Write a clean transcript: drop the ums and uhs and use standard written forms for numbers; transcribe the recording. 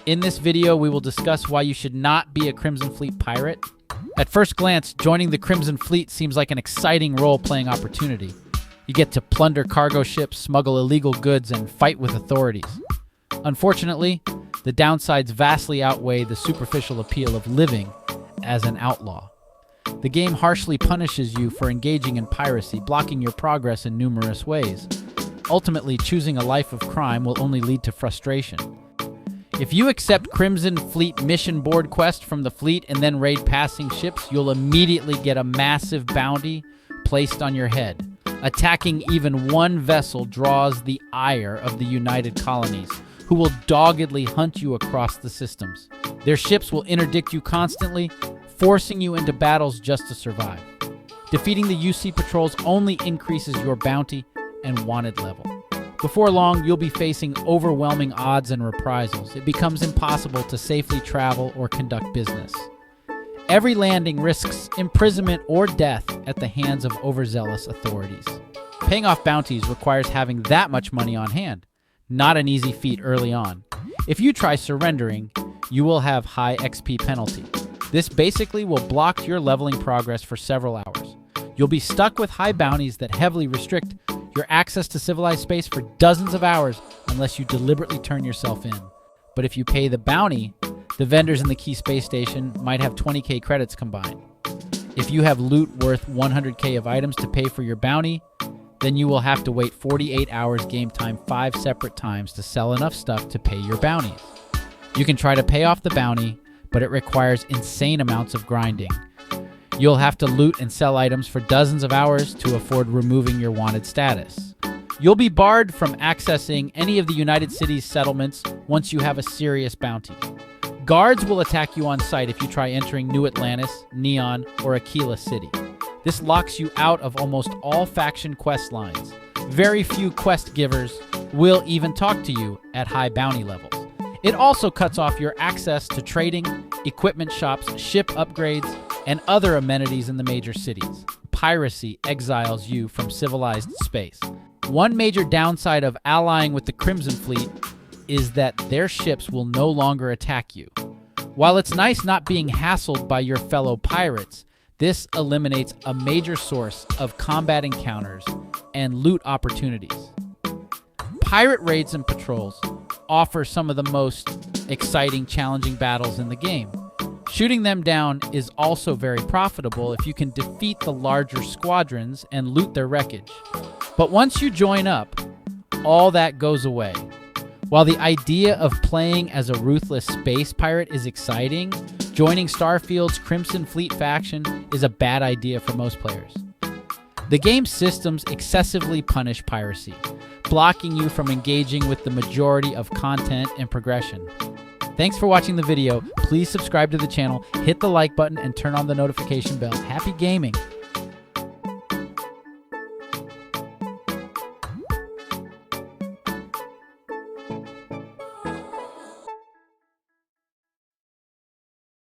In this video, we will discuss why you should not be a Crimson Fleet pirate. At first glance, joining the Crimson Fleet seems like an exciting role-playing opportunity. You get to plunder cargo ships, smuggle illegal goods, and fight with authorities. Unfortunately, the downsides vastly outweigh the superficial appeal of living as an outlaw. The game harshly punishes you for engaging in piracy, blocking your progress in numerous ways. Ultimately, choosing a life of crime will only lead to frustration. If you accept Crimson Fleet mission board quest from the fleet and then raid passing ships, you'll immediately get a massive bounty placed on your head. Attacking even one vessel draws the ire of the United Colonies, who will doggedly hunt you across the systems. Their ships will interdict you constantly, forcing you into battles just to survive. Defeating the UC patrols only increases your bounty and wanted level. Before long, you'll be facing overwhelming odds and reprisals. It becomes impossible to safely travel or conduct business. Every landing risks imprisonment or death at the hands of overzealous authorities. Paying off bounties requires having that much money on hand. Not an easy feat early on. If you try surrendering, you will have high XP penalty. This basically will block your leveling progress for several hours. You'll be stuck with high bounties that heavily restrict your access to civilized space for dozens of hours unless you deliberately turn yourself in. But if you pay the bounty, the vendors in the key space station might have 20k credits combined. If you have loot worth 100k of items to pay for your bounty, then you will have to wait 48 hours game time 5 separate times to sell enough stuff to pay your bounties. You can try to pay off the bounty, but it requires insane amounts of grinding. You'll have to loot and sell items for dozens of hours to afford removing your wanted status. You'll be barred from accessing any of the United Cities settlements once you have a serious bounty. Guards will attack you on sight if you try entering New Atlantis, Neon, or Aquila City. This locks you out of almost all faction quest lines. Very few quest givers will even talk to you at high bounty levels. It also cuts off your access to trading, equipment shops, ship upgrades, and other amenities in the major cities. Piracy exiles you from civilized space. One major downside of allying with the Crimson Fleet is that their ships will no longer attack you. While it's nice not being hassled by your fellow pirates, this eliminates a major source of combat encounters and loot opportunities. Pirate raids and patrols offer some of the most exciting, challenging battles in the game. Shooting them down is also very profitable if you can defeat the larger squadrons and loot their wreckage. But once you join up, all that goes away. While the idea of playing as a ruthless space pirate is exciting, joining Starfield's Crimson Fleet faction is a bad idea for most players. The game's systems excessively punish piracy, blocking you from engaging with the majority of content and progression. Thanks for watching the video. Please subscribe to the channel, hit the like button, and turn on the notification bell. Happy gaming!